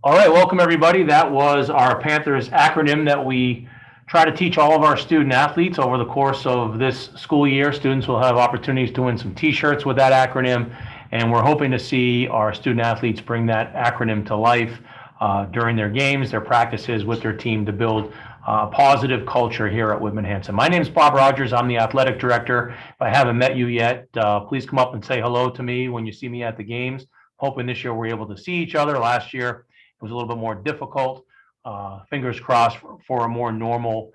All right, welcome everybody. That was our Panthers acronym that we try to teach all of our student athletes over the course of this school year. Students will have opportunities to win some t-shirts with that acronym, and we're hoping to see our student athletes bring that acronym to life during their games, their practices with their team to build positive culture here at Whitman Hanson. My name is Bob Rogers. I'm the athletic director. If I haven't met you yet, please come up and say hello to me when you see me at the games. Hoping this year we're able to see each other. Last year it was a little bit more difficult. Fingers crossed for a more normal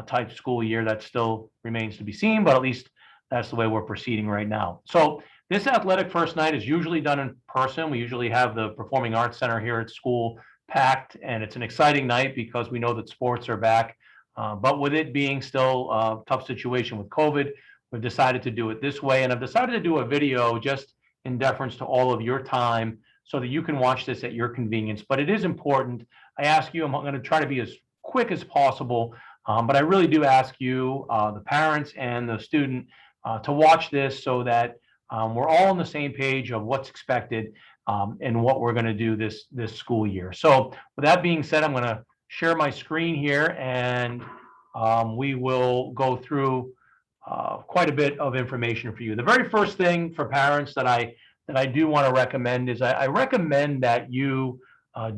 type school year. That still remains to be seen, but at least that's the way we're proceeding right now. So this athletic first night is usually done in person. We usually have the Performing Arts Center here at school packed, and it's an exciting night because we know that sports are back. But with it being still a tough situation with COVID, we've decided to do it this way. And I've decided to do a video just in deference to all of your time, so that you can watch this at your convenience. But it is important. I ask you, I'm going to try to be as quick as possible, but I really do ask you, the parents and the student, to watch this so that we're all on the same page of what's expected and what we're going to do this school year. So with that being said, I'm going to share my screen here, and we will go through quite a bit of information for you. The very first thing for parents that I do want to recommend is I recommend that you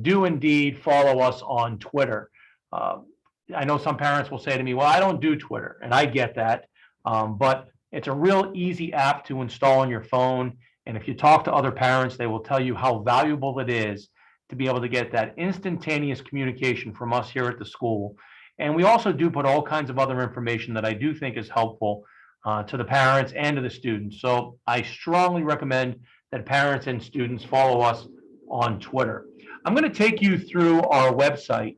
do indeed follow us on Twitter. I know some parents will say to me, well, I don't do Twitter, and I get that, but it's a real easy app to install on your phone. And if you talk to other parents, they will tell you how valuable it is to be able to get that instantaneous communication from us here at the school. And we also do put all kinds of other information that I do think is helpful to the parents and to the students. So I strongly recommend that parents and students follow us on Twitter. I'm going to take you through our website.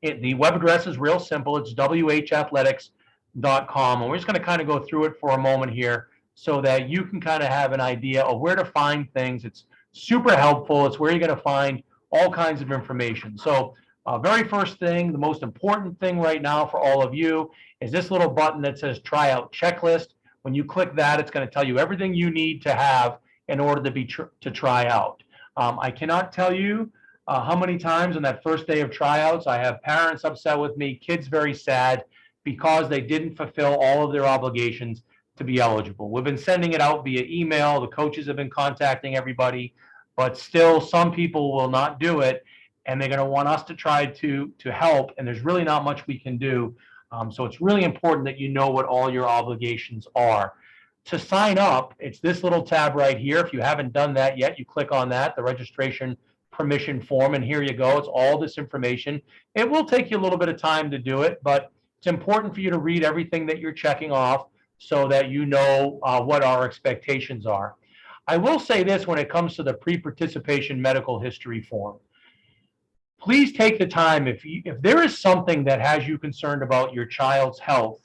The web address is real simple. It's whathletics.com. And we're just going to kind of go through it for a moment here so that you can kind of have an idea of where to find things. It's super helpful. It's where you're going to find all kinds of information. So very first thing, the most important thing right now for all of you is this little button that says Tryout Checklist. When you click that, it's going to tell you everything you need to have in order to try out. I cannot tell you how many times on that first day of tryouts I have parents upset with me, kids very sad because they didn't fulfill all of their obligations to be eligible. We've been sending it out via email. The coaches have been contacting everybody, but still some people will not do it, and they're going to want us to try to help, and there's really not much we can do. So it's really important that you know what all your obligations are. To sign up, it's this little tab right here. If you haven't done that yet, you click on that, the registration permission form, and here you go. It's all this information. It will take you a little bit of time to do it, but it's important for you to read everything that you're checking off so that you know what our expectations are. I will say this when it comes to the pre-participation medical history form. Please take the time, if there is something that has you concerned about your child's health,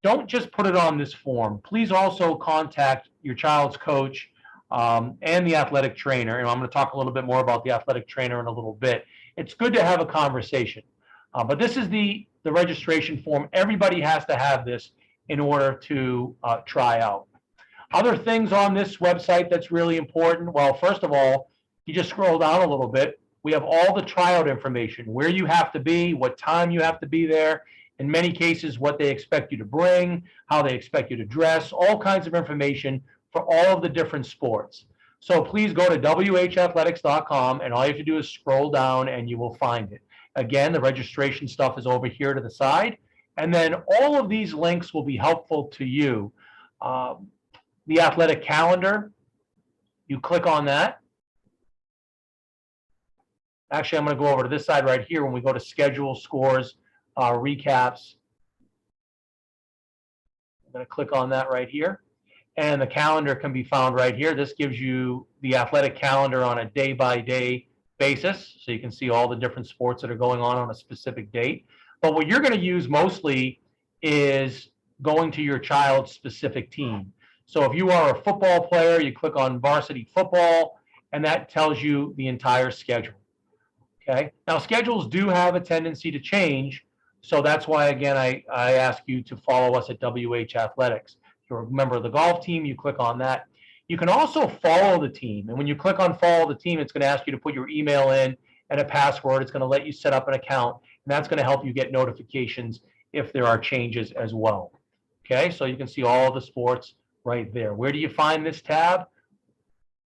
don't just put it on this form. Please also contact your child's coach and the athletic trainer. And I'm going to talk a little bit more about the athletic trainer in a little bit. It's good to have a conversation. But this is the registration form. Everybody has to have this in order to try out. Other things on this website that's really important. Well, first of all, you just scroll down a little bit. We have all the tryout information, where you have to be, what time you have to be there, in many cases, what they expect you to bring, how they expect you to dress, all kinds of information for all of the different sports. So please go to whathletics.com, and all you have to do is scroll down and you will find it. Again, the registration stuff is over here to the side. And then all of these links will be helpful to you. The athletic calendar, you click on that. Actually, I'm going to go over to this side right here when we go to schedule, scores, recaps. I'm going to click on that right here. and the calendar can be found right here. This gives you the athletic calendar on a day-by-day basis, so you can see all the different sports that are going on a specific date. But what you're going to use mostly is going to your child's specific team. So if you are a football player, you click on varsity football, and that tells you the entire schedule. Okay. Now, schedules do have a tendency to change, so that's why, again, I ask you to follow us at WH Athletics. If you're a member of the golf team, you click on that. You can also follow the team, and when you click on follow the team, it's going to ask you to put your email in and a password. It's going to let you set up an account, and that's going to help you get notifications if there are changes as well. Okay, so you can see all the sports right there. Where do you find this tab?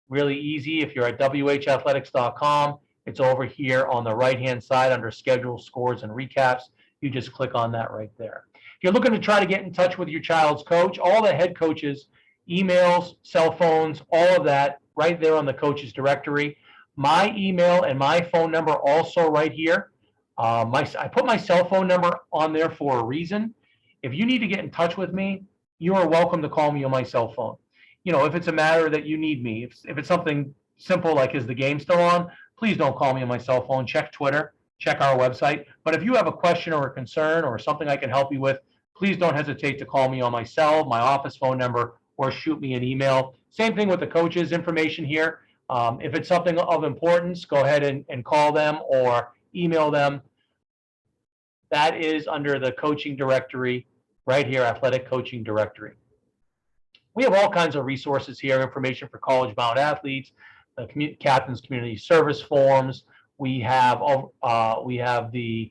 Really easy. If you're at whathletics.com, it's over here on the right-hand side under schedule, scores, and recaps. You just click on that right there. If you're looking to try to get in touch with your child's coach, all the head coaches, emails, cell phones, all of that right there on the coaches directory. My email and my phone number also right here. I put my cell phone number on there for a reason. If you need to get in touch with me, you are welcome to call me on my cell phone. You know, if it's a matter that you need me, if it's something simple like, is the game still on? Please don't call me on my cell phone. Check Twitter, check our website. But if you have a question or a concern or something I can help you with, please don't hesitate to call me on my cell, my office phone number, or shoot me an email. Same thing with the coaches' information here. If it's something of importance, go ahead and call them or email them. That is under the coaching directory right here, athletic coaching directory. We have all kinds of resources here, information for college-bound athletes, the captain's community service forms. We have the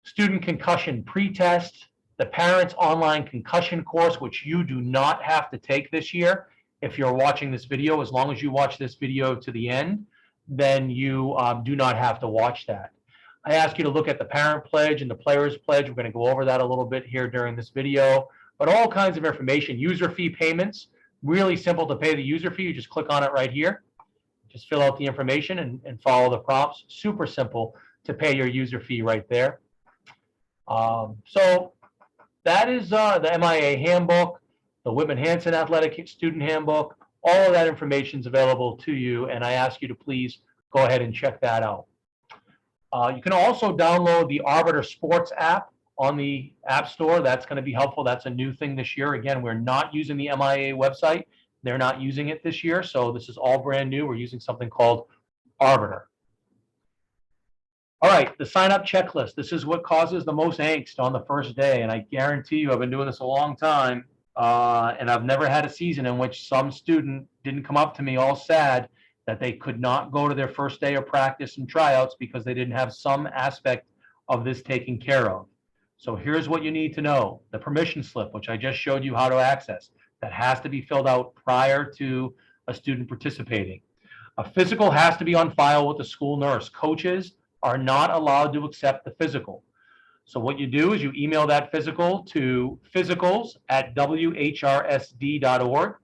student concussion pretest, the parents online concussion course, which you do not have to take this year. If you're watching this video, as long as you watch this video to the end, then you do not have to watch that. I ask you to look at the parent pledge and the player's pledge. We're going to go over that a little bit here during this video, but all kinds of information. User fee payments, really simple to pay the user fee. You just click on it right here. Just fill out the information and follow the prompts. Super simple to pay your user fee right there. So that is the MIA handbook, the Whitman Hanson Athletic Student Handbook. All of that information is available to you, and I ask you to please go ahead and check that out. You can also download the Arbiter Sports app on the App Store. That's going to be helpful. That's a new thing this year. Again, we're not using the MIA website. They're not using it this year, so this is all brand new. We're using something called Arbiter. All right, the sign-up checklist. This is what causes the most angst on the first day, and I guarantee you, I've been doing this a long time, and I've never had a season in which some student didn't come up to me all sad that they could not go to their first day of practice and tryouts because they didn't have some aspect of this taken care of. So here's what you need to know. The permission slip, which I just showed you how to access, that has to be filled out prior to a student participating. A physical has to be on file with the school nurse. Coaches are not allowed to accept the physical. So what you do is you email that physical to physicals@whrsd.org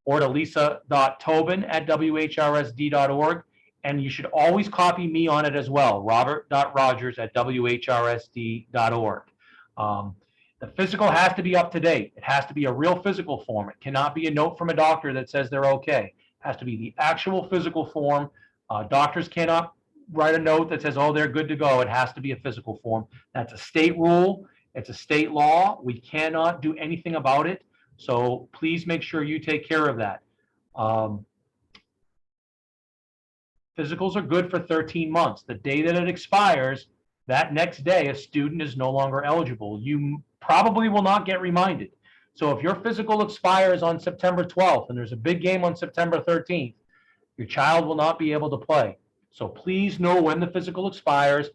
or to lisa.tobin@whrsd.org, and you should always copy me on it as well, robert.rogers@whrsd.org. The physical has to be up to date. It has to be a real physical form. It cannot be a note from a doctor that says they're okay. It has to be the actual physical form. Doctors cannot write a note that says, oh, they're good to go. It has to be a physical form. That's a state rule. It's a state law. We cannot do anything about it. So please make sure you take care of that. Physicals are good for 13 months. The day that it expires, that next day, a student is no longer eligible. You probably will not get reminded. So if your physical expires on September 12th and there's a big game on September 13th, your child will not be able to play. So please know when the physical expires.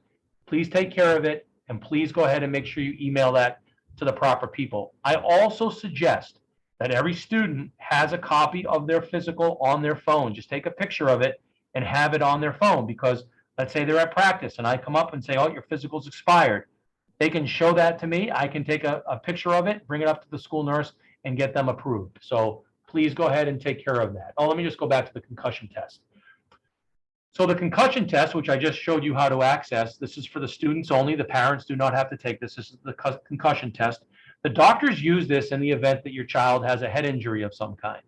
Please take care of it, and please go ahead and make sure you email that to the proper people. I also suggest that every student has a copy of their physical on their phone. Just take a picture of it and have it on their phone, because let's say they're at practice and I come up and say, oh, your physical's expired. They can show that to me. I can take a picture of it, bring it up to the school nurse, and get them approved. So please go ahead and take care of that. Oh, let me just go back to the concussion test. So the concussion test, which I just showed you how to access, this is for the students only. The parents do not have to take this. This is the concussion test. The doctors use this in the event that your child has a head injury of some kind.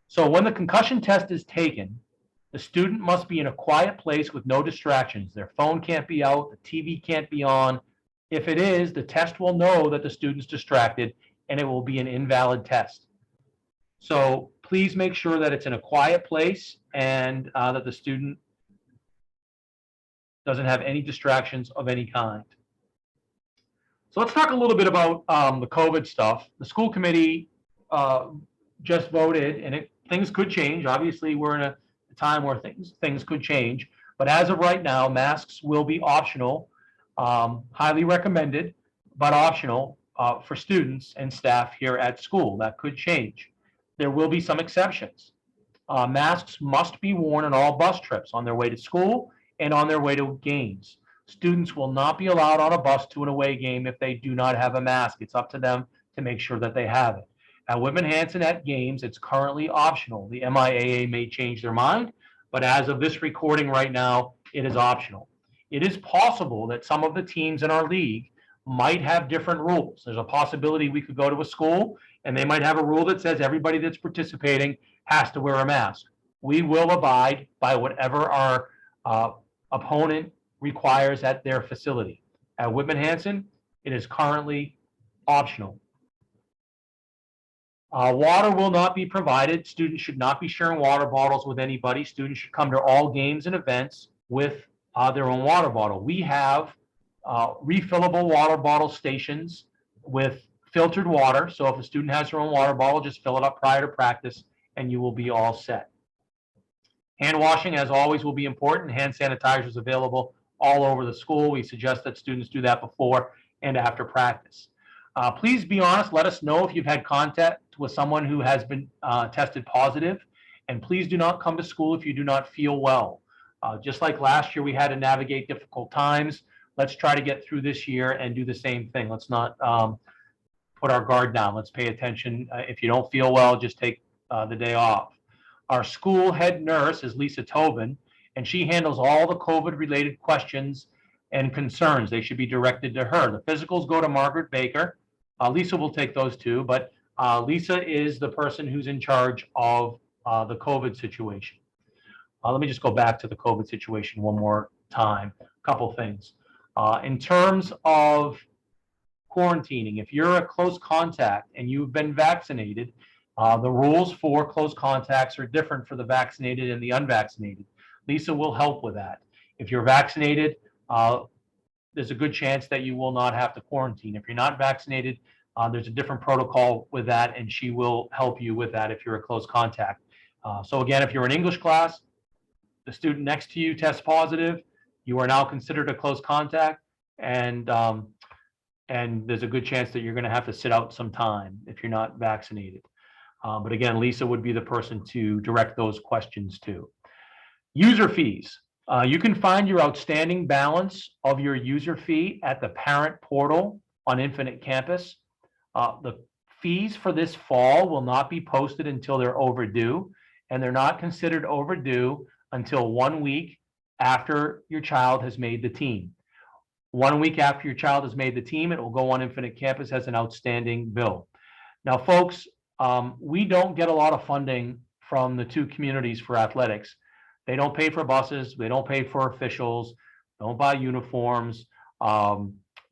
So when the concussion test is taken, the student must be in a quiet place with no distractions. Their phone can't be out, the TV can't be on. If it is, the test will know that the student's distracted and it will be an invalid test. So please make sure that it's in a quiet place and that the student doesn't have any distractions of any kind. So let's talk a little bit about the COVID stuff. The school committee just voted, and things could change. Obviously, we're in a time where things could change. But as of right now, masks will be optional, highly recommended, but optional for students and staff here at school. That could change. There will be some exceptions. Masks must be worn on all bus trips on their way to school and on their way to games. Students will not be allowed on a bus to an away game if they do not have a mask. It's up to them to make sure that they have it. At Whitman Hanson at games, it's currently optional. The MIAA may change their mind, but as of this recording right now, it is optional. It is possible that some of the teams in our league might have different rules. There's a possibility we could go to a school and they might have a rule that says everybody that's participating has to wear a mask. We will abide by whatever our opponent requires at their facility. At Whitman Hanson, it is currently optional. Water will not be provided. Students should not be sharing water bottles with anybody. Students should come to all games and events with their own water bottle. We have refillable water bottle stations with filtered water. So if a student has their own water bottle, just fill it up prior to practice and you will be all set. Hand washing, as always, will be important. Hand sanitizer is available all over the school. We suggest that students do that before and after practice. Please be honest. Let us know if you've had contact with someone who has been tested positive. And please do not come to school if you do not feel well. Just like last year, we had to navigate difficult times. Let's try to get through this year and do the same thing. Let's not put our guard down. Let's pay attention. If you don't feel well, just take the day off. Our school head nurse is Lisa Tobin, and she handles all the COVID-related questions and concerns. They should be directed to her. The physicals go to Margaret Baker. Lisa will take those too, but Lisa is the person who's in charge of the COVID situation. Let me just go back to the COVID situation one more time. A couple things. In terms of quarantining, if you're a close contact and you've been vaccinated, the rules for close contacts are different for the vaccinated and the unvaccinated. Lisa will help with that. If you're vaccinated, there's a good chance that you will not have to quarantine. If you're not vaccinated, there's a different protocol with that, and she will help you with that if you're a close contact. So again, if you're in English class, the student next to you tests positive, you are now considered a close contact, and there's a good chance that you're going to have to sit out some time if you're not vaccinated. But again, Lisa would be the person to direct those questions to. User fees. You can find your outstanding balance of your user fee at the parent portal on Infinite Campus. The fees for this fall will not be posted until they're overdue, and they're not considered overdue until 1 week after your child has made the team. 1 week after your child has made the team, it will go on Infinite Campus as an outstanding bill. Now, folks, we don't get a lot of funding from the two communities for athletics. They don't pay for buses. They don't pay for officials. Don't buy uniforms. They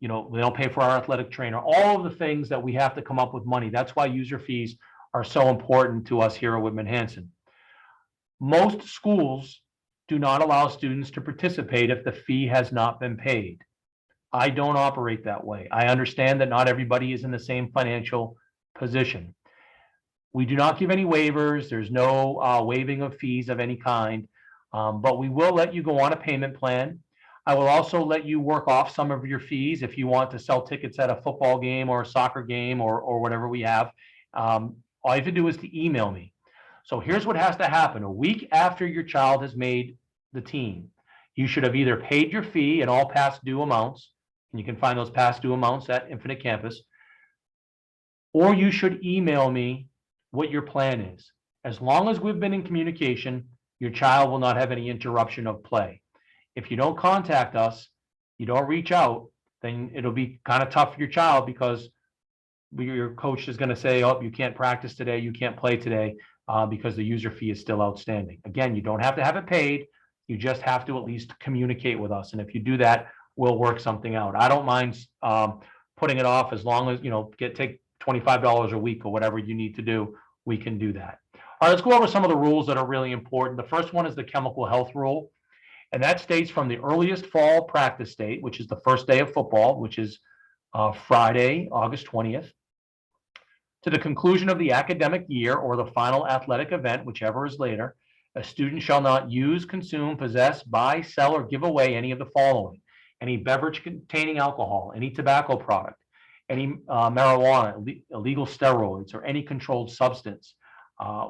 don't pay for our athletic trainer. All of the things that we have to come up with money. That's why user fees are so important to us here at Whitman Hanson. Most schools do not allow students to participate if the fee has not been paid. I don't operate that way. I understand that not everybody is in the same financial position. We do not give any waivers. There's no waiving of fees of any kind, but we will let you go on a payment plan. I will also let you work off some of your fees if you want to sell tickets at a football game or a soccer game or whatever we have. All you have to do is to email me. So here's what has to happen. A week after your child has made the team, you should have either paid your fee and all past due amounts, and you can find those past due amounts at Infinite Campus, or you should email me what your plan is. As long as we've been in communication, your child will not have any interruption of play. If you don't contact us, you don't reach out, then it'll be kind of tough for your child because your coach is going to say, oh, you can't practice today, you can't play today because the user fee is still outstanding. Again, you don't have to have it paid. You just have to at least communicate with us. And if you do that, we'll work something out. I don't mind putting it off as long as, take $25 a week or whatever you need to do. We can do that. All right, let's go over some of the rules that are really important. The first one is the chemical health rule. And that states from the earliest fall practice date, which is the first day of football, which is Friday, August 20th, to the conclusion of the academic year or the final athletic event, whichever is later, a student shall not use, consume, possess, buy, sell, or give away any of the following: any beverage containing alcohol, any tobacco product, any marijuana, illegal steroids, or any controlled substance.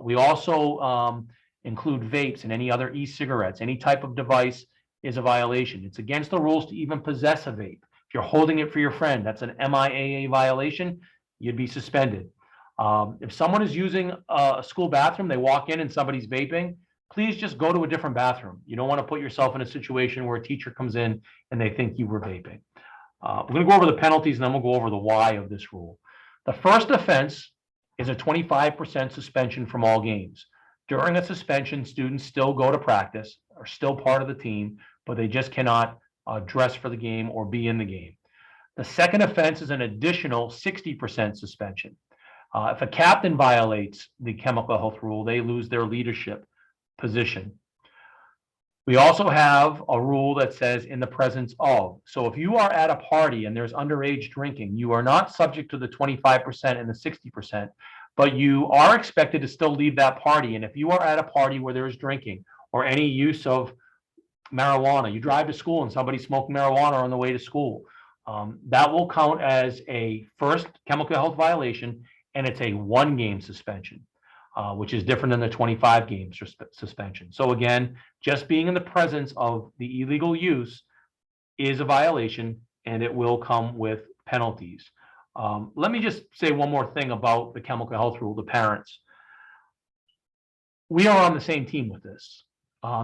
We also include vapes and any other e-cigarettes. Any type of device is a violation. It's against the rules to even possess a vape. If you're holding it for your friend, that's an MIAA violation. You'd be suspended. If someone is using a school bathroom, they walk in and somebody's vaping, please just go to a different bathroom. You don't want to put yourself in a situation where a teacher comes in and they think you were vaping. We're going to go over the penalties and then we'll go over the why of this rule. The first offense is a 25% suspension from all games. During a suspension, students still go to practice, are still part of the team, but they just cannot dress for the game or be in the game. The second offense is an additional 60% suspension. If a captain violates the chemical health rule, they lose their leadership position. We also have a rule that says in the presence of. So if you are at a party and there's underage drinking, you are not subject to the 25% and the 60%, but you are expected to still leave that party. And if you are at a party where there is drinking or any use of marijuana, you drive to school and somebody smoked marijuana on the way to school, that will count as a first chemical health violation, and it's a 1-game suspension, which is different than the 25-game suspension. So again, just being in the presence of the illegal use is a violation, and it will come with penalties. Let me just say one more thing about the chemical health rule, the parents. We are on the same team with this.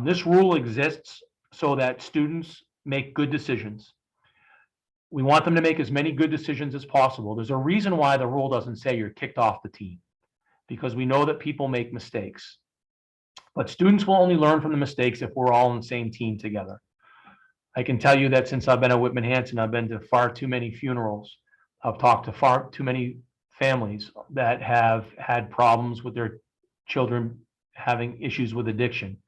This rule exists so that students make good decisions. We want them to make as many good decisions as possible. There's a reason why the rule doesn't say you're kicked off the team, because we know that people make mistakes. But students will only learn from the mistakes if we're all on the same team together. I can tell you that since I've been at Whitman Hanson, I've been to far too many funerals. I've talked to far too many families that have had problems with their children having issues with addiction.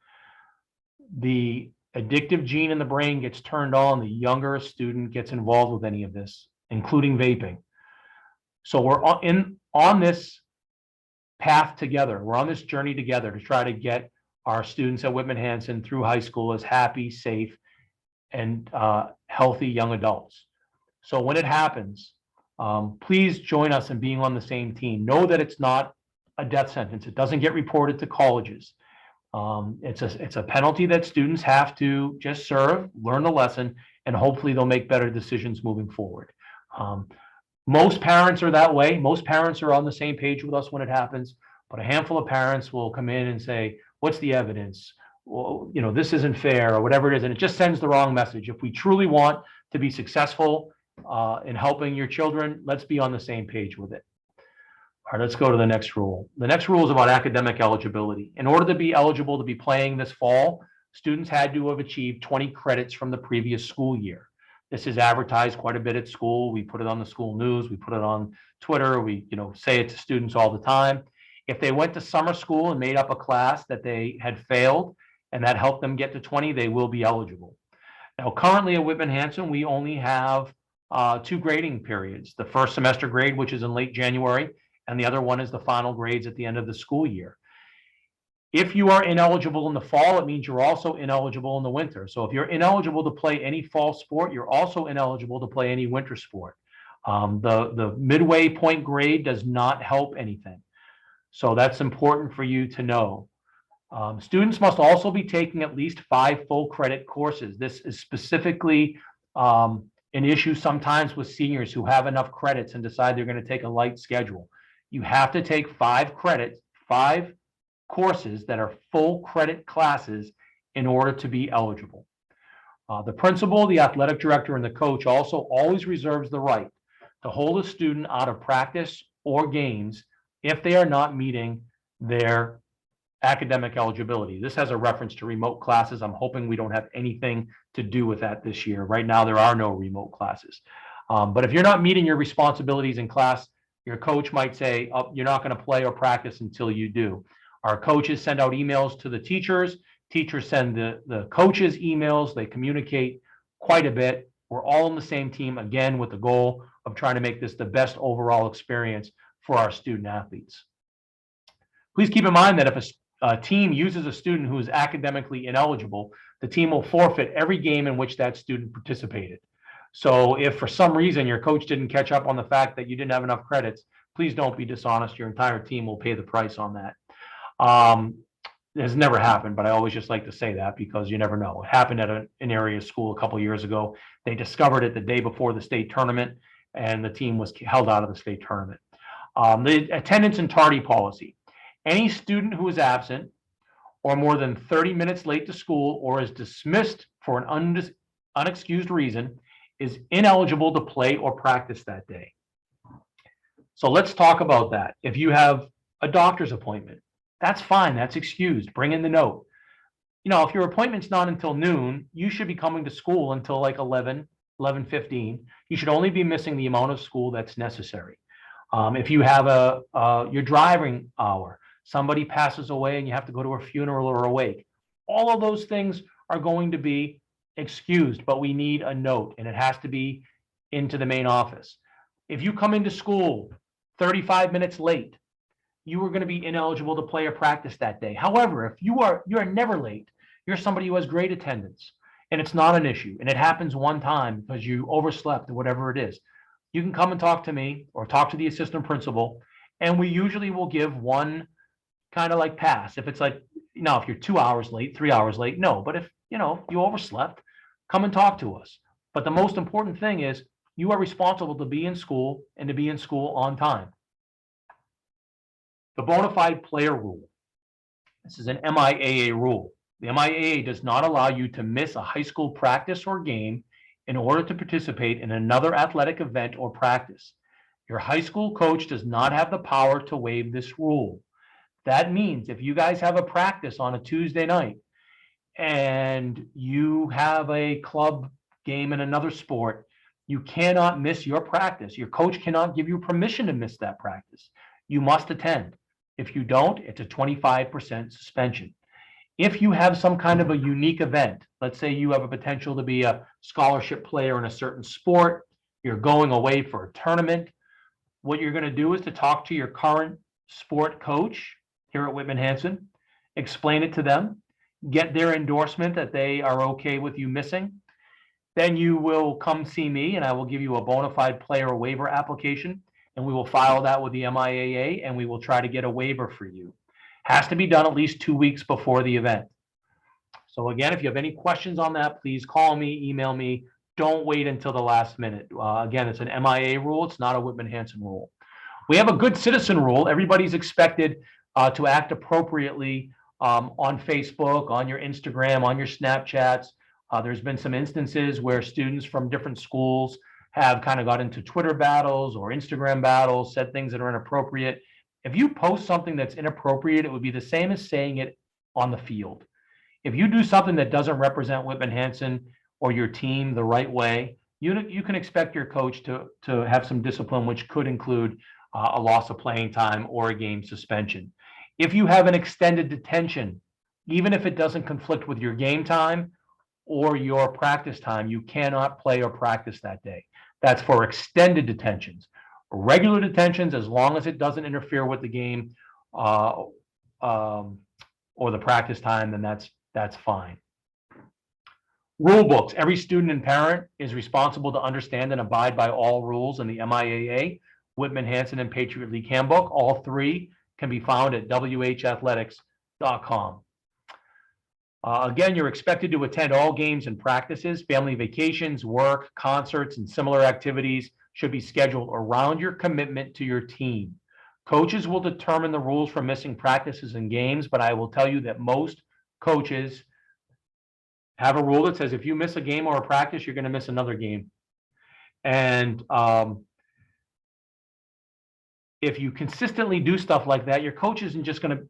The addictive gene in the brain gets turned on the younger a student gets involved with any of this, including vaping. So we're on this path together. We're on this journey together to try to get our students at Whitman Hanson through high school as happy, safe, and healthy young adults. So when it happens, please join us in being on the same team. Know that it's not a death sentence. It doesn't get reported to colleges. It's a penalty that students have to just serve, learn the lesson, and hopefully they'll make better decisions moving forward. Most parents are that way. Most parents are on the same page with us when it happens, but a handful of parents will come in and say, what's the evidence? Well, this isn't fair, or whatever it is, and it just sends the wrong message. If we truly want to be successful in helping your children, let's be on the same page with it. All right, let's go to the next rule. The next rule is about academic eligibility. In order to be eligible to be playing this fall, students had to have achieved 20 credits from the previous school year. This is advertised quite a bit at school. We put it on the school news. We put it on Twitter. We say it to students all the time. If they went to summer school and made up a class that they had failed and that helped them get to 20, they will be eligible. Now, currently at Whitman Hanson, we only have 2 grading periods. The first semester grade, which is in late January, and the other one is the final grades at the end of the school year. If you are ineligible in the fall, it means you're also ineligible in the winter. So if you're ineligible to play any fall sport, you're also ineligible to play any winter sport. The midway point grade does not help anything. So that's important for you to know. Students must also be taking at least 5 full credit courses. This is specifically an issue sometimes with seniors who have enough credits and decide they're going to take a light schedule. You have to take 5 credits, 5 courses that are full credit classes in order to be eligible. The principal, the athletic director, and the coach also always reserves the right to hold a student out of practice or games if they are not meeting their academic eligibility. This has a reference to remote classes. I'm hoping we don't have anything to do with that this year. Right now, there are no remote classes. But if you're not meeting your responsibilities in class, your coach might say, oh, you're not going to play or practice until you do. Our coaches send out emails to the teachers. Teachers send the coaches emails. They communicate quite a bit. We're all on the same team, again, with the goal of trying to make this the best overall experience for our student athletes. Please keep in mind that if a team uses a student who is academically ineligible, the team will forfeit every game in which that student participated. So if for some reason your coach didn't catch up on the fact that you didn't have enough credits, please don't be dishonest. Your entire team will pay the price on that. It has never happened, but I always just like to say that because you never know. It happened at an area school a couple of years ago. They discovered it the day before the state tournament, and the team was held out of the state tournament. The attendance and tardy policy. Any student who is absent or more than 30 minutes late to school or is dismissed for an unexcused reason is ineligible to play or practice that day. So let's talk about that. If you have a doctor's appointment, that's fine. That's excused. Bring in the note. You know, if your appointment's not until noon, you should be coming to school until like 11:15. You should only be missing the amount of school that's necessary. If you have your driving hour, somebody passes away and you have to go to a funeral or a wake, all of those things are going to be excused, but we need a note, and it has to be into the main office. If you come into school 35 minutes late, you are going to be ineligible to play or practice that day. However, if you are never late, you're somebody who has great attendance, and it's not an issue, and it happens one time because you overslept or whatever it is, you can come and talk to me or talk to the assistant principal, and we usually will give one kind of like pass. If it's like, you know, if you're 2 hours late, 3 hours late, no. But if, you know, you overslept, come and talk to us. But the most important thing is you are responsible to be in school and to be in school on time. The bona fide player rule. This is an MIAA rule. The MIAA does not allow you to miss a high school practice or game in order to participate in another athletic event or practice. Your high school coach does not have the power to waive this rule. That means if you guys have a practice on a Tuesday night and you have a club game in another sport, you cannot miss your practice. Your coach cannot give you permission to miss that practice. You must attend. If you don't, it's a 25% suspension. If you have some kind of a unique event, let's say you have a potential to be a scholarship player in a certain sport, you're going away for a tournament, what you're going to do is to talk to your current sport coach here at Whitman Hanson, explain it to them, get their endorsement that they are okay with you missing. Then you will come see me and I will give you a bona fide player waiver application, and we will file that with the MIAA and we will try to get a waiver for you. Has to be done at least 2 weeks before the event. So again, if you have any questions on that, please call me, email me. Don't wait until the last minute. Again, it's an MIAA rule. It's not a Whitman Hanson rule. We have a good citizen rule. Everybody's expected to act appropriately on Facebook, on your Instagram, on your Snapchats. There's been some instances where students from different schools have kind of got into Twitter battles or Instagram battles, said things that are inappropriate. If you post something that's inappropriate, it would be the same as saying it on the field. If you do something that doesn't represent Whitman Hanson or your team the right way, you can expect your coach to have some discipline, which could include a loss of playing time or a game suspension. If you have an extended detention, even if it doesn't conflict with your game time or your practice time, you cannot play or practice that day. That's for extended detentions. Regular detentions, as long as it doesn't interfere with the game or the practice time, then that's fine. Rule books. Every student and parent is responsible to understand and abide by all rules in the MIAA, Whitman Hanson, and Patriot League Handbook. All three can be found at whathletics.com. Again, you're expected to attend all games and practices. Family vacations, work, concerts, and similar activities should be scheduled around your commitment to your team. Coaches will determine the rules for missing practices and games, but I will tell you that most coaches have a rule that says if you miss a game or a practice, you're going to miss another game. And if you consistently do stuff like that, your coach isn't just going to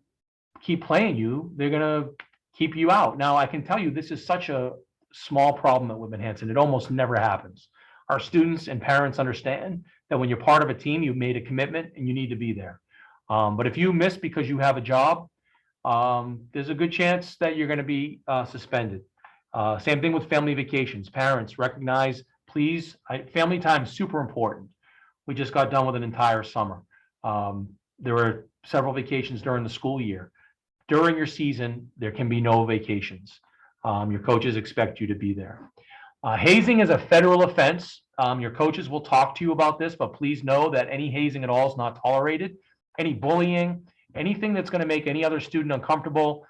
keep playing you. They're going to keep you out. Now, I can tell you this is such a small problem at Whitman Hanson. It almost never happens. Our students and parents understand that when you're part of a team, you've made a commitment and you need to be there. But if you miss because you have a job, there's a good chance that you're going to be suspended. Same thing with family vacations. Parents, recognize, please, family time is super important. We just got done with an entire summer. There were several vacations during the school year. During your season, there can be no vacations. Your coaches expect you to be there. Hazing is a federal offense. Your coaches will talk to you about this, but please know that any hazing at all is not tolerated. Any bullying, anything that's going to make any other student uncomfortable.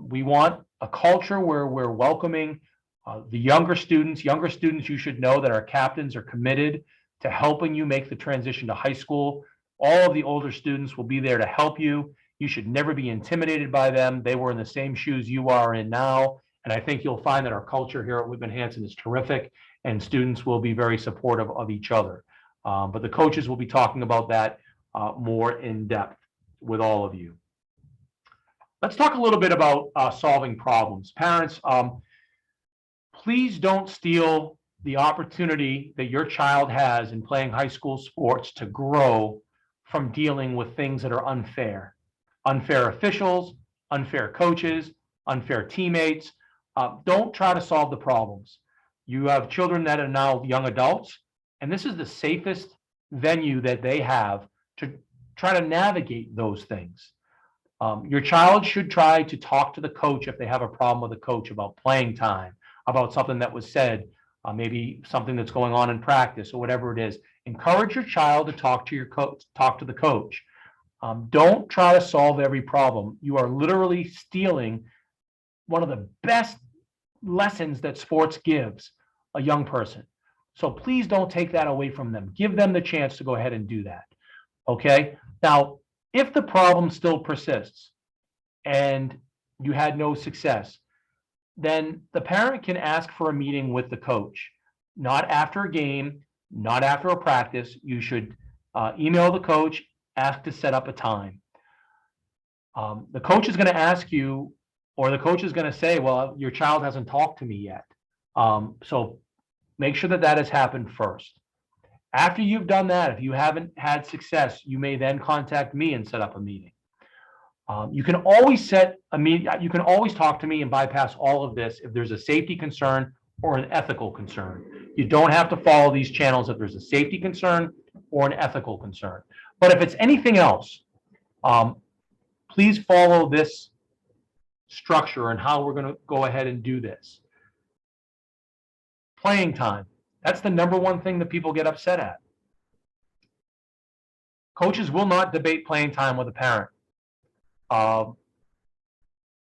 We want a culture where we're welcoming the younger students. Younger students, you should know that our captains are committed to helping you make the transition to high school. All of the older students will be there to help you. You should never be intimidated by them. They were in the same shoes you are in now. And I think you'll find that our culture here at Whitman Hanson is terrific, and students will be very supportive of each other. But the coaches will be talking about that more in depth with all of you. Let's talk a little bit about solving problems. Parents, please don't steal the opportunity that your child has in playing high school sports to grow from dealing with things that are unfair. Unfair officials, unfair coaches, unfair teammates. Don't try to solve the problems. You have children that are now young adults, and this is the safest venue that they have to try to navigate those things. Your child should try to talk to the coach if they have a problem with the coach about playing time, about something that was said, maybe something that's going on in practice or whatever it is. Encourage your child to talk to your coach, talk to the coach. Don't try to solve every problem. You are literally stealing one of the best lessons that sports gives a young person. So please don't take that away from them. Give them the chance to go ahead and do that. Okay. Now, if the problem still persists and you had no success, then the parent can ask for a meeting with the coach, not after a game, not after a practice. You should email the coach, ask to set up a time. The coach is going to ask you, or the coach is going to say, well, your child hasn't talked to me yet. So make sure that that has happened first. After you've done that, if you haven't had success, you may then contact me and set up a meeting. You can always set a meeting. You can always talk to me and bypass all of this if there's a safety concern or an ethical concern. You don't have to follow these channels if there's a safety concern or an ethical concern. But if it's anything else, please follow this structure and how we're going to go ahead and do this. Playing time. That's the number one thing that people get upset at. Coaches will not debate playing time with a parent.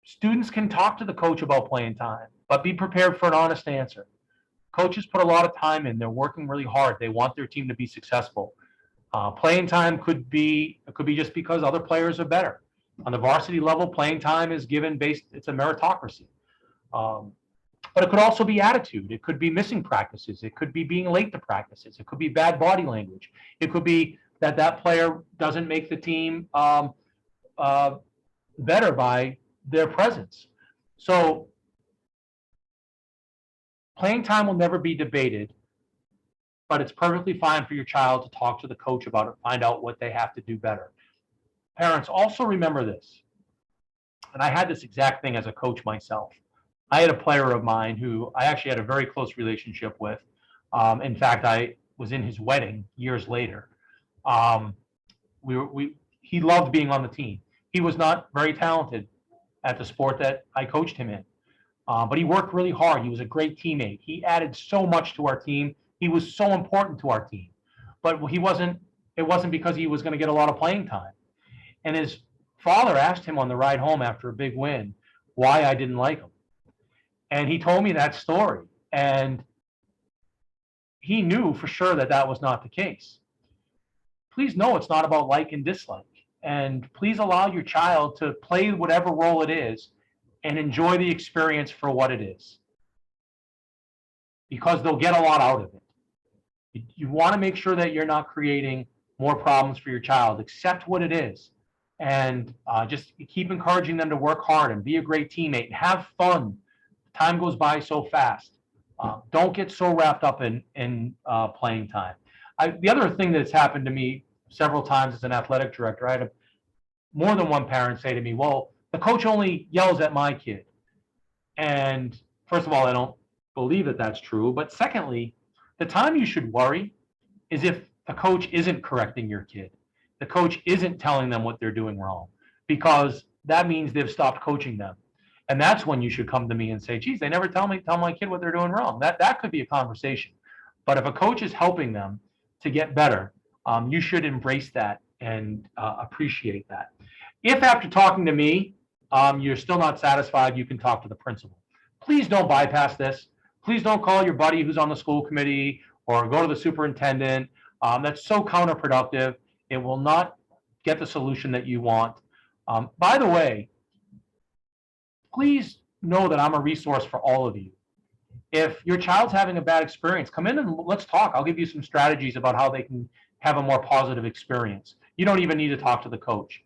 Students can talk to the coach about playing time, but be prepared for an honest answer. Coaches put a lot of time in. They're working really hard. They want their team to be successful. Playing time could be just because other players are better. On the varsity level, playing time is given based, it's a meritocracy. But it could also be attitude. It could be missing practices. It could be being late to practices. It could be bad body language. It could be that that player doesn't make the team better by their presence. So playing time will never be debated, but it's perfectly fine for your child to talk to the coach about it, find out what they have to do better. Parents, also remember this, and I had this exact thing as a coach myself. I had a player of mine who I actually had a very close relationship with. In fact, I was in his wedding years later. He loved being on the team. He was not very talented at the sport that I coached him in, but he worked really hard. He was a great teammate. He added so much to our team. He was so important to our team, but it wasn't because he was going to get a lot of playing time. And his father asked him on the ride home after a big win why I didn't like him. And he told me that story. And he knew for sure that that was not the case. Please know it's not about like and dislike. And please allow your child to play whatever role it is and enjoy the experience for what it is, because they'll get a lot out of it. You want to make sure that you're not creating more problems for your child. Accept what it is, and just keep encouraging them to work hard and be a great teammate and have fun. Time goes by so fast. Don't get so wrapped up in playing time. The other thing that's happened to me several times as an athletic director, I had more than one parent say to me, "Well, the coach only yells at my kid." And first of all, I don't believe that that's true. But secondly, the time you should worry is if the coach isn't correcting your kid, the coach isn't telling them what they're doing wrong, because that means they've stopped coaching them. And that's when you should come to me and say, "Geez, they never tell my kid what they're doing wrong." That could be a conversation. But if a coach is helping them to get better, you should embrace that and appreciate that. If after talking to me, you're still not satisfied, you can talk to the principal. Please don't bypass this. Please don't call your buddy who's on the school committee or go to the superintendent. That's so counterproductive. It will not get the solution that you want. By the way, please know that I'm a resource for all of you. If your child's having a bad experience, come in and let's talk. I'll give you some strategies about how they can have a more positive experience. You don't even need to talk to the coach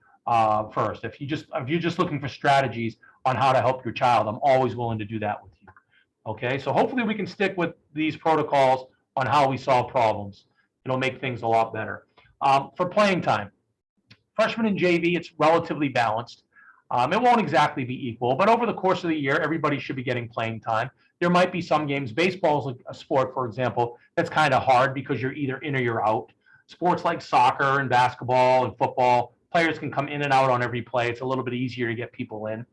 first. If you're just looking for strategies on how to help your child, I'm always willing to do that with you. Okay, so hopefully we can stick with these protocols on how we solve problems. It'll make things a lot better. For playing time, freshman and JV, it's relatively balanced. It won't exactly be equal, but over the course of the year, everybody should be getting playing time. There might be some games. Baseball is a sport, for example, that's kind of hard because you're either in or you're out. Sports like soccer and basketball and football, players can come in and out on every play. It's a little bit easier to get people in.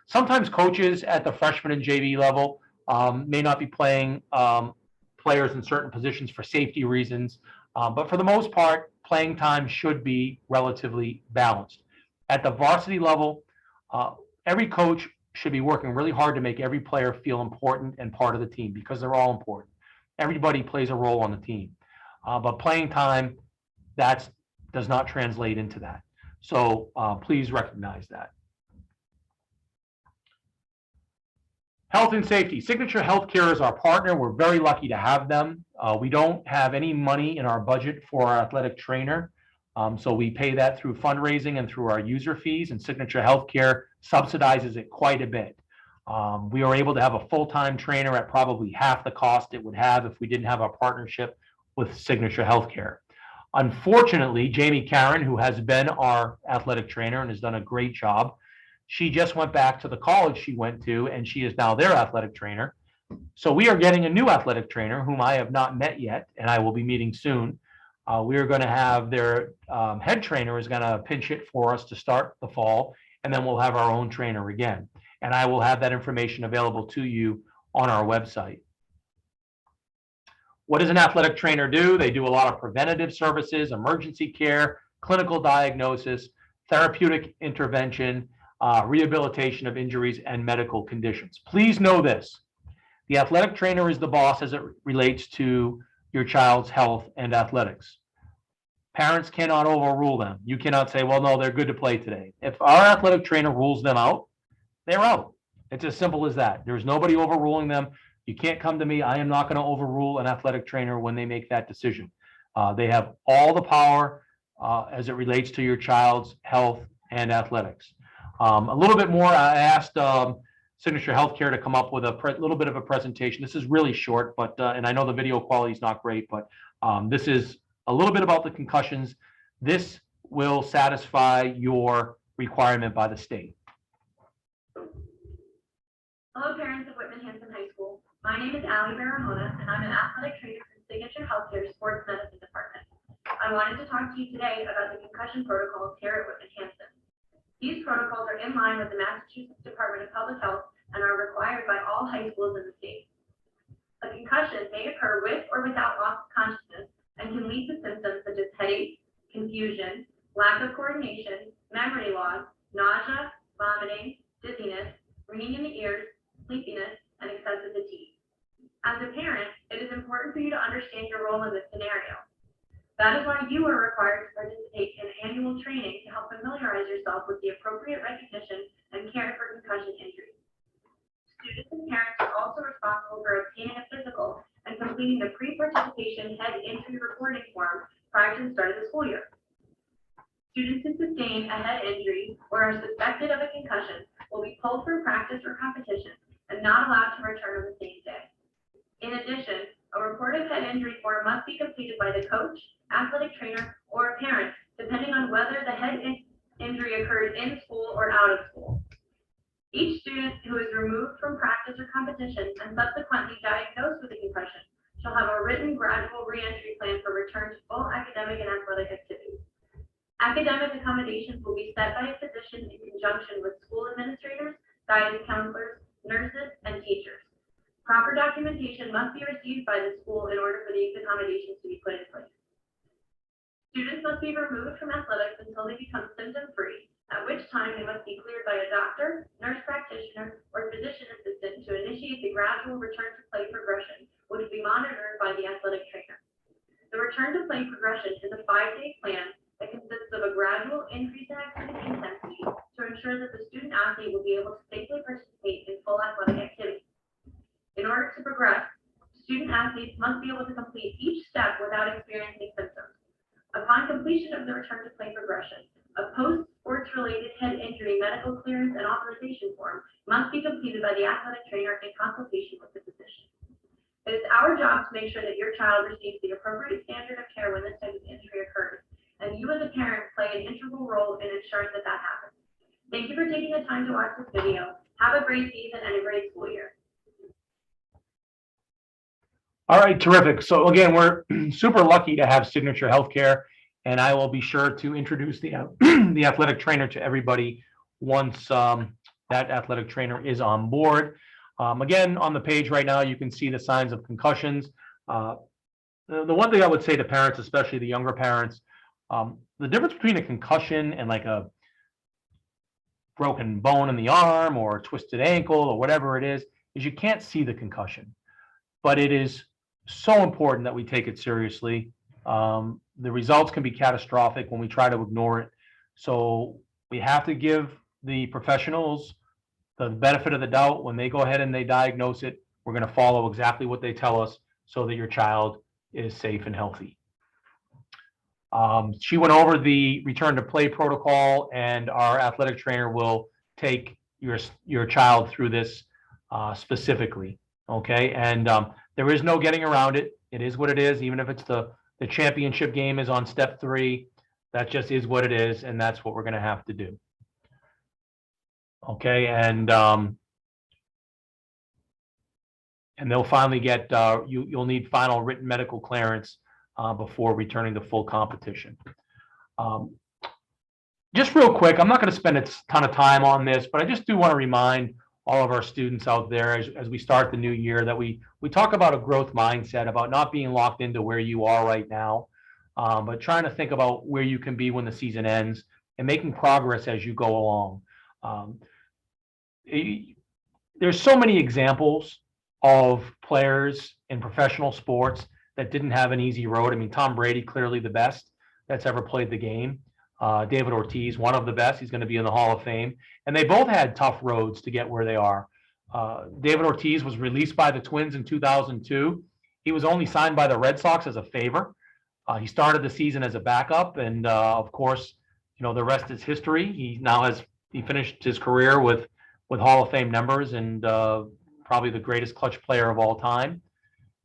Sometimes coaches at the freshman and JV level may not be playing players in certain positions for safety reasons, but for the most part, playing time should be relatively balanced. At the varsity level, every coach should be working really hard to make every player feel important and part of the team, because they're all important. Everybody plays a role on the team. But playing time, that does not translate into that. So please recognize that. Health and safety. Signature Healthcare is our partner. We're very lucky to have them. We don't have any money in our budget for our athletic trainer. So we pay that through fundraising and through our user fees, and Signature Healthcare subsidizes it quite a bit. We are able to have a full-time trainer at probably half the cost it would have if we didn't have a partnership with Signature Healthcare. Unfortunately, Jamie Karen, who has been our athletic trainer and has done a great job, she just went back to the college she went to, and she is now their athletic trainer. So we are getting a new athletic trainer whom I have not met yet, and I will be meeting soon. We are going to have their head trainer is going to pinch hit for us to start the fall, and then we'll have our own trainer again. And I will have that information available to you on our website. What does an athletic trainer do? They do a lot of preventative services, emergency care, clinical diagnosis, therapeutic intervention, rehabilitation of injuries, and medical conditions. Please know this. The athletic trainer is the boss as it relates to your child's health and athletics. Parents cannot overrule them. You cannot say, well, no, they're good to play today. If our athletic trainer rules them out, they're out. It's as simple as that. There's nobody overruling them. You can't come to me. I am not going to overrule an athletic trainer when they make that decision. They have all the power as it relates to your child's health and athletics. A little bit more, I asked Signature Healthcare to come up with a little bit of a presentation. This is really short, but and I know the video quality is not great, but this is a little bit about the concussions. This will satisfy your requirement by the state. Hello, parents of Whitman Hanson High School. My name is Allie Barahona, and I'm an athletic trainer for Signature Healthcare Sports Medicine Department. I wanted to talk to you today about the concussion protocols here at Whitman Hanson. These protocols are in line with the Massachusetts Department of Public Health and are required by all high schools in the state. A concussion may occur with or without loss of consciousness and can lead to symptoms such as headache, confusion, lack of coordination, memory loss, nausea, vomiting, dizziness, ringing in the ears, sleepiness, and excessive fatigue. As a parent, it is important for you to understand your role in this scenario. That is why you are required to participate in annual training to help familiarize yourself with the appropriate recognition and care for concussion injuries. Students and parents are also responsible for obtaining a physical and completing the pre-participation head injury reporting form prior to the start of the school year. Students who sustain a head injury or are suspected of a concussion will be pulled from practice or competition and not allowed to return on the same day. In addition, a report of head injury form must be completed by the coach, athletic trainer, or a parent, depending on whether the head injury occurred in school or out of school. Each student who is removed from practice or competition and subsequently diagnosed with a concussion shall have a written gradual reentry plan for return to full academic and athletic activities. Academic accommodations will be set by a physician in conjunction with school administrators, guidance counselors, nurses, and teachers. Proper documentation must be received by the school in order for these accommodations to be put in place. Students must be removed from athletics until they become symptom-free, at which time they must be cleared by a doctor, nurse practitioner, or physician assistant to initiate the gradual return to play progression, which will be monitored by the athletic trainer. The return to play progression is a 5-day plan that consists of a gradual increase in activity intensity to ensure that the student athlete will be able to safely participate in full athletic activity. In order to progress, student athletes must be able to complete each step without experiencing symptoms. Upon completion of the return to play progression, a post-sports related head injury medical clearance and authorization form must be completed by the athletic trainer in consultation with the physician. It is our job to make sure that your child receives the appropriate standard of care when this type of injury occurs, and you as a parent play an integral role in ensuring that that happens. Thank you for taking the time to watch this video. Have a great season and a great school year. All right, terrific. So again, we're super lucky to have Signature Healthcare, and I will be sure to introduce the the athletic trainer to everybody once that athletic trainer is on board. Again, on the page right now, you can see the signs of concussions. The one thing I would say to parents, especially the younger parents, the difference between a concussion and like a broken bone in the arm or a twisted ankle or whatever it is you can't see the concussion. But it is so important that we take it seriously. The results can be catastrophic when we try to ignore it. So we have to give the professionals the benefit of the doubt. When they go ahead and they diagnose it, we're going to follow exactly what they tell us so that your child is safe and healthy. She went over the return to play protocol, and our athletic trainer will take your child through this specifically. Okay, and there is no getting around it. It is what it is. Even if it's the championship game is on step 3, that just is what it is, and that's what we're going to have to do. Okay, and they'll finally get you'll need final written medical clearance before returning to full competition. Just real quick, I'm not going to spend a ton of time on this, but I just do want to remind all of our students out there as we start the new year that we talk about a growth mindset, about not being locked into where you are right now, but trying to think about where you can be when the season ends and making progress as you go along. There's so many examples of players in professional sports that didn't have an easy road. I mean, Tom Brady, clearly the best that's ever played the game. David Ortiz, one of the best. He's going to be in the Hall of Fame. And they both had tough roads to get where they are. David Ortiz was released by the Twins in 2002. He was only signed by the Red Sox as a favor. He started the season as a backup, and of course, you know, the rest is history. He finished his career with Hall of Fame numbers and probably the greatest clutch player of all time.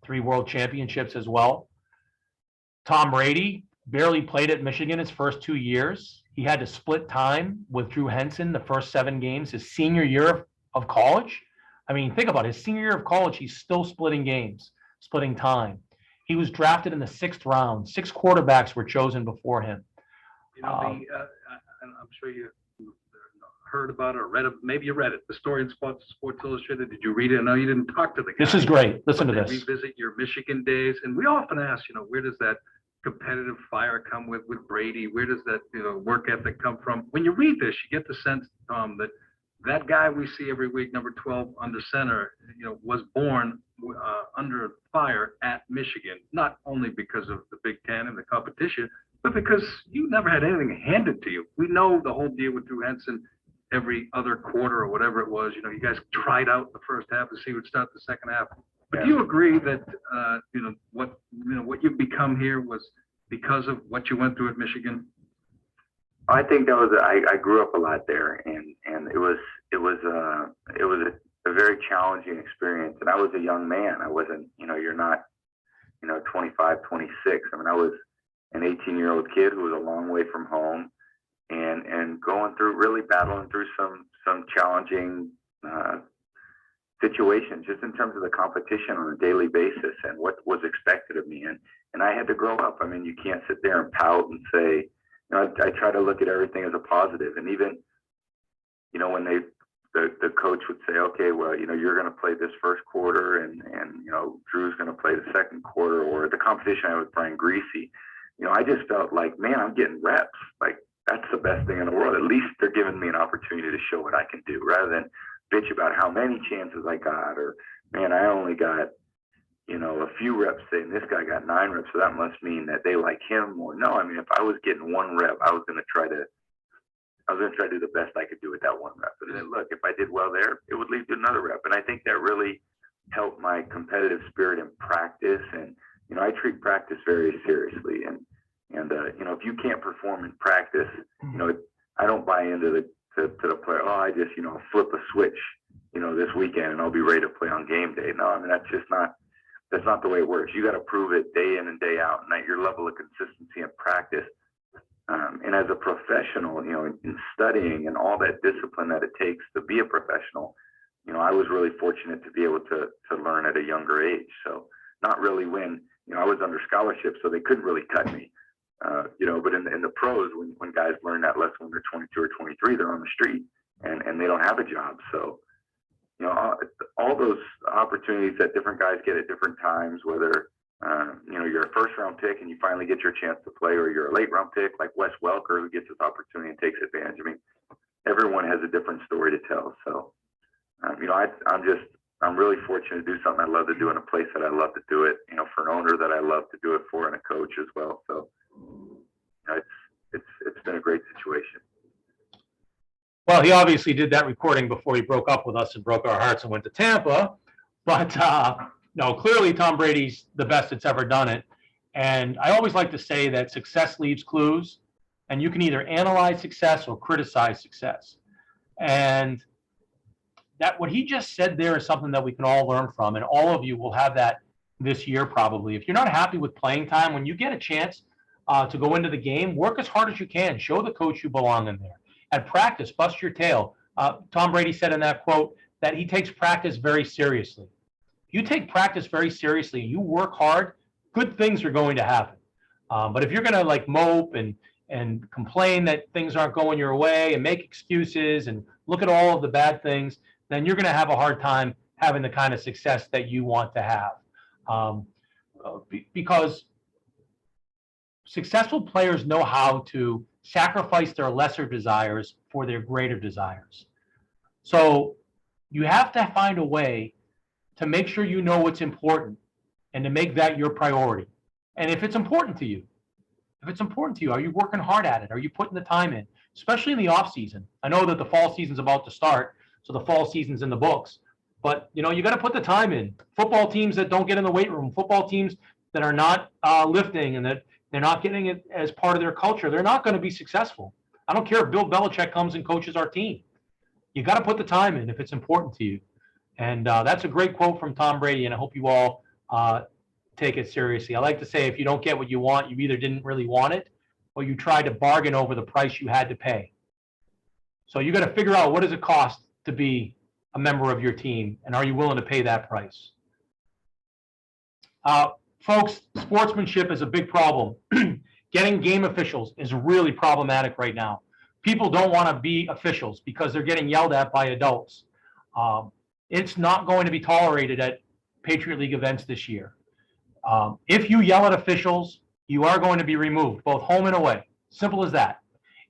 3 world championships as well. Tom Brady barely played at Michigan his first 2 years. He had to split time with Drew Hanson the first 7 games his senior year of college. I mean, think about it. His senior year of college, he's still splitting games, splitting time. He was drafted in the 6th round. 6 quarterbacks were chosen before him. You know, I'm sure you heard about it or read it. Maybe you read it. The story in Sports Illustrated. Did you read it? No, you didn't talk to the guy. This is great. Listen to this. Revisit your Michigan days, and we often ask, you know, where does that competitive fire come with Brady? Where does that, you know, work ethic come from? When you read this, you get the sense, Tom, that guy we see every week, number 12 under center, you know, was born under fire at Michigan, not only because of the Big Ten and the competition, but because you never had anything handed to you. We know the whole deal with Drew Hanson. Every other quarter or whatever it was, you know, you guys tried out the first half to see who would start the second half. But do you agree that what you've become here was because of what you went through at Michigan? I think that was I grew up a lot there, and it was a very challenging experience. And I was a young man. I wasn't, you're not, 25, 26. I mean, I was an 18-year-old kid who was a long way from home, and going through, really battling through some challenging situations, just in terms of the competition on a daily basis and what was expected of me. And I had to grow up. I mean, you can't sit there and pout and say, I try to look at everything as a positive. And even, when the coach would say, okay, well, you're going to play this first quarter, and Drew's going to play the second quarter, or the competition I was playing Greasy, I just felt like, man, I'm getting reps. Like, that's the best thing in the world. At least they're giving me an opportunity to show what I can do, rather than bitch about how many chances I got, or, man, I only got, a few reps, saying this guy got 9 reps, so that must mean that they like him more. No, I mean, if I was getting 1 rep, I was going to try to do the best I could do with that 1 rep. But then, look, if I did well there, it would lead to another rep. And I think that really helped my competitive spirit in practice. And, I treat practice very seriously. And if you can't perform in practice, I don't buy into the player, I just, flip a switch, this weekend and I'll be ready to play on game day. No, I mean, that's not the way it works. You got to prove it day in and day out, and at your level of consistency and practice. And as a professional, in studying and all that discipline that it takes to be a professional, I was really fortunate to be able to learn at a younger age. So not really when, I was under scholarship, so they couldn't really cut me. But in the pros, when guys learn that lesson when they're 22 or 23, they're on the street and they don't have a job. So, all those opportunities that different guys get at different times, whether, you're a first round pick and you finally get your chance to play, or you're a late round pick like Wes Welker, who gets this opportunity and takes advantage. I mean, everyone has a different story to tell. So, I'm really fortunate to do something I love to do in a place that I love to do it, for an owner that I love to do it for, and a coach as well. So, it's been a great situation. Well, he obviously did that recording before he broke up with us and broke our hearts and went to Tampa. But no, clearly Tom Brady's the best that's ever done it. And I always like to say that success leaves clues, and you can either analyze success or criticize success. And that what he just said there is something that we can all learn from, and all of you will have that this year probably. If you're not happy with playing time, when you get a chance to go into the game, work as hard as you can. Show the coach you belong in there. At practice, bust your tail. Tom Brady said in that quote that he takes practice very seriously. If you take practice very seriously and you work hard, good things are going to happen. But if you're going to mope and complain that things aren't going your way and make excuses and look at all of the bad things, then you're going to have a hard time having the kind of success that you want to have. Because successful players know how to sacrifice their lesser desires for their greater desires. So you have to find a way to make sure you know what's important and to make that your priority. And if it's important to you, are you working hard at it? Are you putting the time in, especially in the off season? I know that the fall season's about to start, so the fall season's in the books, but you got to put the time in. Football teams that don't get in the weight room, football teams that are not lifting and that they're not getting it as part of their culture, they're not going to be successful. I don't care if Bill Belichick comes and coaches our team. You got to put the time in if it's important to you. And that's a great quote from Tom Brady, and I hope you all take it seriously. I like to say, if you don't get what you want, you either didn't really want it or you tried to bargain over the price you had to pay. So you got to figure out, what does it cost to be a member of your team, and are you willing to pay that price? Folks, sportsmanship is a big problem. Getting game officials is really problematic right now. People don't want to be officials because they're getting yelled at by adults. It's not going to be tolerated at Patriot League events this year. If you yell at officials, you are going to be removed, both home and away. Simple as that.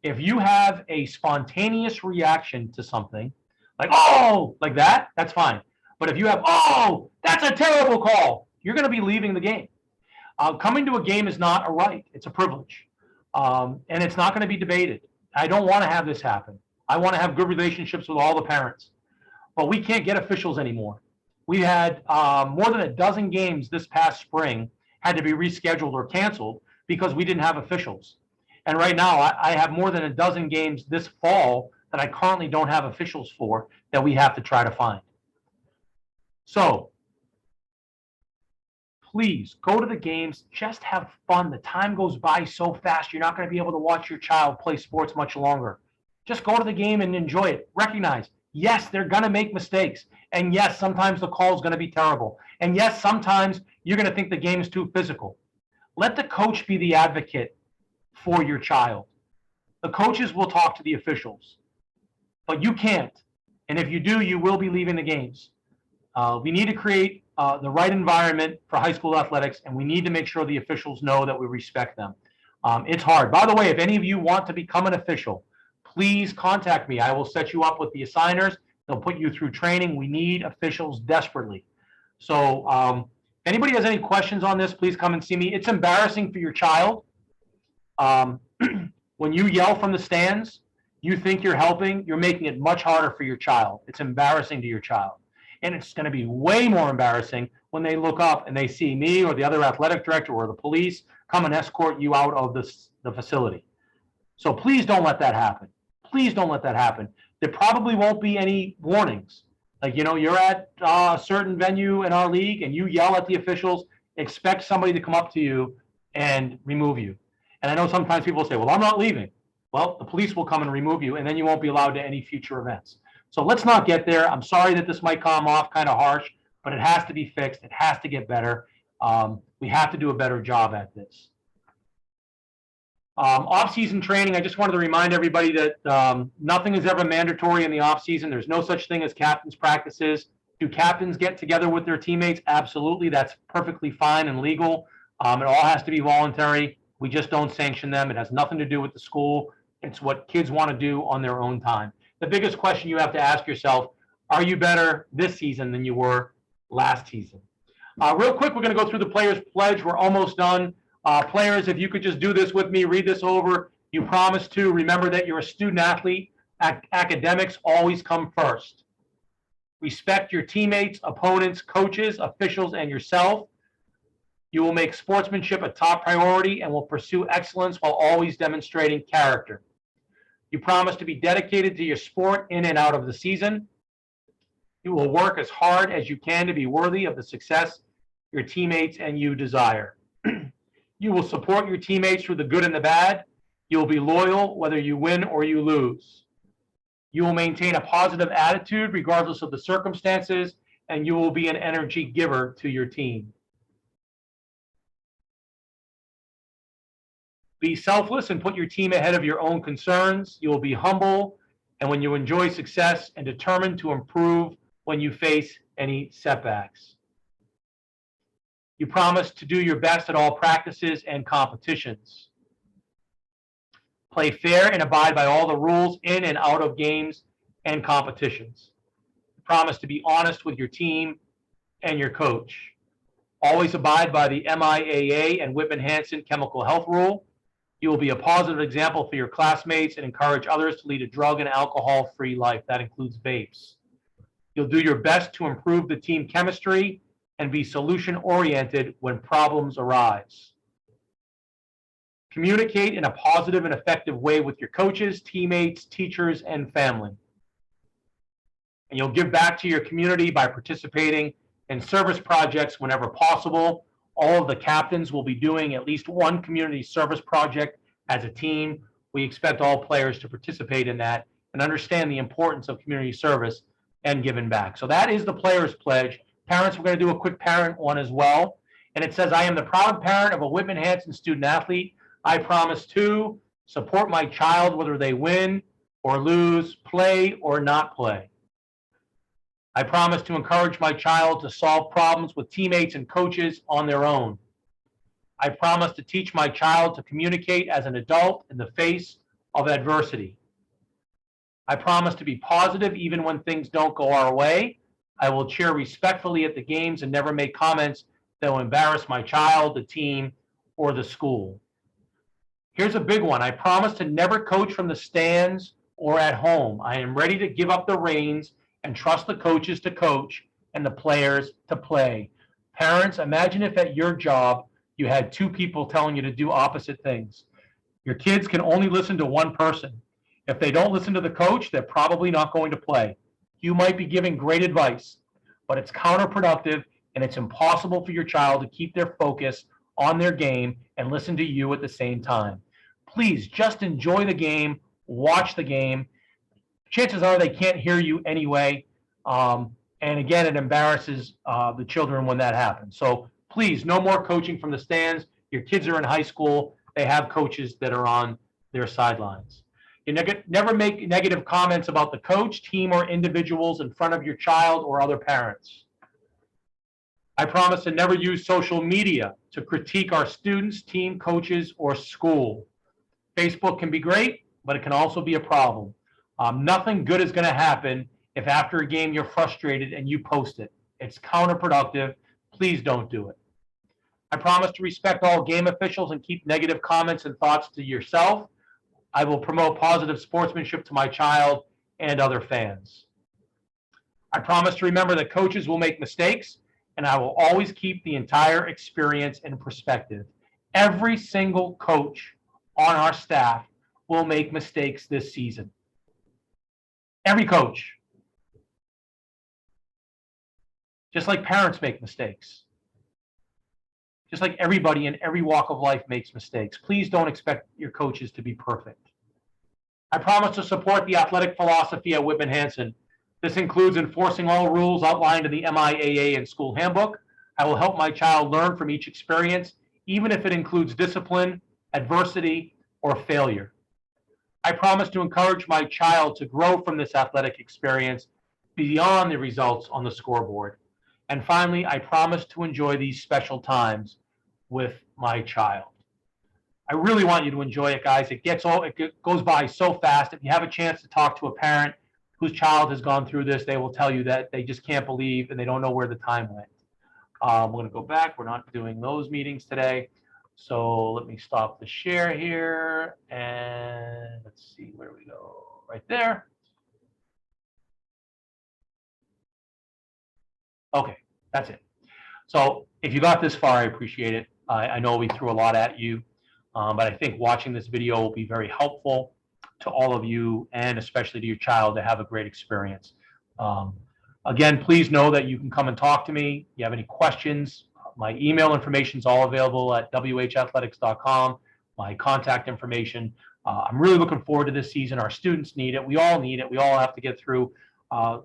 If you have a spontaneous reaction to something, like, oh, like that, that's fine. But if you have, oh, that's a terrible call, you're going to be leaving the game. Coming to a game is not a right. It's a privilege. And it's not going to be debated. I don't want to have this happen. I want to have good relationships with all the parents. But we can't get officials anymore. We had more than a dozen games this past spring had to be rescheduled or canceled because we didn't have officials. And right now, I have more than a dozen games this fall that I currently don't have officials for that we have to try to find. So please go to the games, just have fun. The time goes by so fast, you're not going to be able to watch your child play sports much longer. Just go to the game and enjoy it. Recognize, yes, they're going to make mistakes. And yes, sometimes the call is going to be terrible. And yes, sometimes you're going to think the game is too physical. Let the coach be the advocate for your child. The coaches will talk to the officials, but you can't. And if you do, you will be leaving the games. We need to create the right environment for high school athletics, and we need to make sure the officials know that we respect them. It's hard. By the way, if any of you want to become an official, please contact me. I will set you up with the assigners. They'll put you through training. We need officials desperately. So if anybody has any questions on this, please come and see me. It's embarrassing for your child. When you yell from the stands, you think you're helping, you're making it much harder for your child. It's embarrassing to your child. And it's going to be way more embarrassing when they look up and they see me or the other athletic director or the police come and escort you out of the facility. So please don't let that happen. Please don't let that happen. There probably won't be any warnings. Like, you're at a certain venue in our league and you yell at the officials, expect somebody to come up to you and remove you. And I know sometimes people say, well, I'm not leaving. Well, the police will come and remove you, and then you won't be allowed to any future events. So let's not get there. I'm sorry that this might come off kind of harsh, but it has to be fixed. It has to get better. We have to do a better job at this. Off-season training, I just wanted to remind everybody that nothing is ever mandatory in the off-season. There's no such thing as captain's practices. Do captains get together with their teammates? Absolutely. That's perfectly fine and legal. It all has to be voluntary. We just don't sanction them. It has nothing to do with the school. It's what kids want to do on their own time. The biggest question you have to ask yourself, are you better this season than you were last season? Real quick, we're going to go through the Players Pledge. We're almost done. Players, if you could just do this with me, read this over. You promise to remember that you're a student athlete. Academics always come first. Respect your teammates, opponents, coaches, officials, and yourself. You will make sportsmanship a top priority and will pursue excellence while always demonstrating character. You promise to be dedicated to your sport in and out of the season. You will work as hard as you can to be worthy of the success your teammates and you desire. You will support your teammates through the good and the bad. You will be loyal whether you win or you lose. You will maintain a positive attitude regardless of the circumstances, and you will be an energy giver to your team. Be selfless and put your team ahead of your own concerns. You will be humble and when you enjoy success, and determined to improve when you face any setbacks. You promise to do your best at all practices and competitions. Play fair and abide by all the rules in and out of games and competitions. You promise to be honest with your team and your coach. Always abide by the MIAA and Whitman Hanson chemical health rule. You will be a positive example for your classmates and encourage others to lead a drug and alcohol-free life. That includes vapes. You'll do your best to improve the team chemistry and be solution-oriented when problems arise. Communicate in a positive and effective way with your coaches, teammates, teachers, and family. And you'll give back to your community by participating in service projects whenever possible. All of the captains will be doing at least one community service project as a team. We expect all players to participate in that and understand the importance of community service and giving back. So that is the Players Pledge. Parents, we're going to do a quick parent one as well. And it says, I am the proud parent of a Whitman Hanson student athlete. I promise to support my child whether they win or lose, play or not play. I promise to encourage my child to solve problems with teammates and coaches on their own. I promise to teach my child to communicate as an adult in the face of adversity. I promise to be positive even when things don't go our way. I will cheer respectfully at the games and never make comments that will embarrass my child, the team, or the school. Here's a big one. I promise to never coach from the stands or at home. I am ready to give up the reins and trust the coaches to coach and the players to play. Parents, imagine if at your job, you had two people telling you to do opposite things. Your kids can only listen to one person. If they don't listen to the coach, they're probably not going to play. You might be giving great advice, but it's counterproductive and it's impossible for your child to keep their focus on their game and listen to you at the same time. Please just enjoy the game, watch the game. Chances are they can't hear you anyway. And again, it embarrasses the children when that happens. So please, no more coaching from the stands. Your kids are in high school. They have coaches that are on their sidelines. You never make negative comments about the coach, team, or individuals in front of your child or other parents. I promise to never use social media to critique our students, team, coaches, or school. Facebook can be great, but it can also be a problem. Nothing good is going to happen if after a game you're frustrated and you post it. It's counterproductive. Please don't do it. I promise to respect all game officials and keep negative comments and thoughts to yourself. I will promote positive sportsmanship to my child and other fans. I promise to remember that coaches will make mistakes, and I will always keep the entire experience in perspective. Every single coach on our staff will make mistakes this season. Every coach. Just like parents make mistakes. Just like everybody in every walk of life makes mistakes. Please don't expect your coaches to be perfect. I promise to support the athletic philosophy at Whitman Hanson. This includes enforcing all rules outlined in the MIAA and school handbook. I will help my child learn from each experience, even if it includes discipline, adversity, or failure. I promise to encourage my child to grow from this athletic experience beyond the results on the scoreboard. And finally, I promise to enjoy these special times with my child. I really want you to enjoy it, guys. It goes by so fast. If you have a chance to talk to a parent whose child has gone through this, they will tell you that they just can't believe and they don't know where the time went. We're going to go back. We're not doing those meetings today. So let me stop the share here. And let's see where we go. Right there. Okay, that's it. So if you got this far, I appreciate it. I know we threw a lot at you, but I think watching this video will be very helpful to all of you and especially to your child to have a great experience. Again, please know that you can come and talk to me. If you have any questions, my email information is all available at whathletics.com, my contact information. I'm really looking forward to this season. Our students need it. We all need it. We all have to get through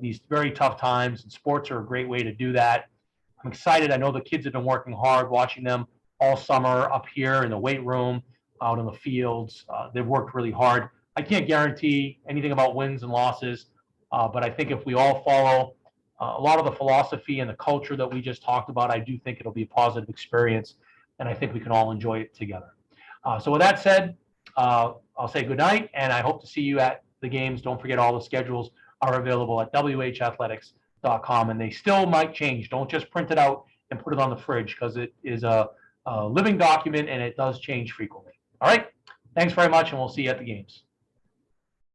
these very tough times, and sports are a great way to do that. I'm excited. I know the kids have been working hard, watching them all summer up here in the weight room, out in the fields. They've worked really hard. I can't guarantee anything about wins and losses, but I think if we all follow a lot of the philosophy and the culture that we just talked about, I do think it'll be a positive experience, and I think we can all enjoy it together. So with that said, I'll say good night, and I hope to see you at the games. Don't forget all the schedules are available at whathletics.com, and they still might change. Don't just print it out and put it on the fridge, because it is a living document and it does change frequently. All right, thanks very much, and we'll see you at the games.